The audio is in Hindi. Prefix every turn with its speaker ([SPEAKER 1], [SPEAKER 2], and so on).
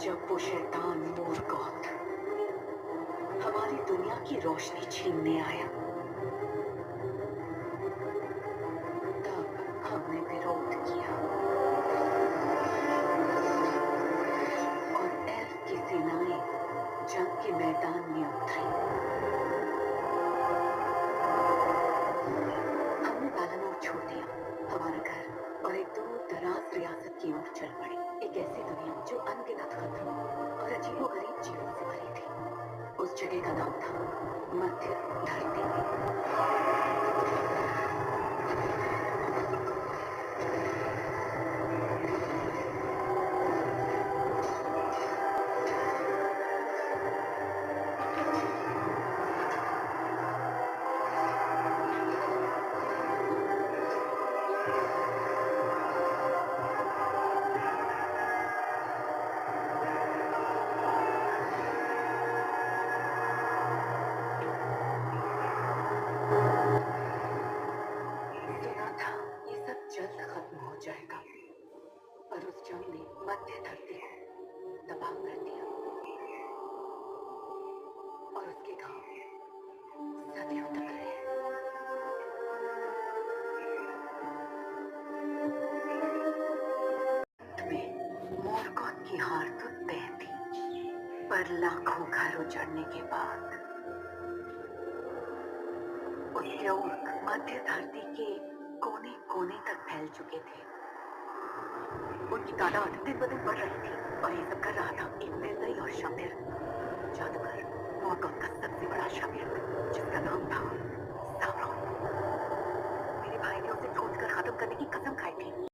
[SPEAKER 1] जब वो शैतान मोरगॉथ हमारी दुनिया की रोशनी छीनने आया, तब हमने विरोध किया और एल्फ की सेनाएं जंग के मैदान में उतरी। हमने बालानोर छोड़ दिया, हमारा घर, और एक दूर दराज रियासत की ओर चल पड़े। एक ऐसी दुनिया जो अनगिनत खतरों और अजीबोगरीब जीवन से भरी थी। उस जगह का नाम था मध्य धरती। जल्द खत्म हो जाएगा, पर उस जंग ने मध्य धरती को तबाह कर दिया और उसके घाव सदियों तक रहे। मोरगॉथ की हार तो तय थी, पर लाखों घर उजड़ने के बाद उसके ऊँट मध्य धरती के कोने कोने तक फैल चुके थे। उनकी तादाद दिन ब दिन बढ़ रही थी और ये सब कर रहा था एक निर्दयी और शातिर जादूगर, मोरगॉथ का सबसे बड़ा शागिर्द, जिसका नाम था सावरॉन। मेरे भाई ने उसे ढूंढकर खत्म करने की कसम खाई थी,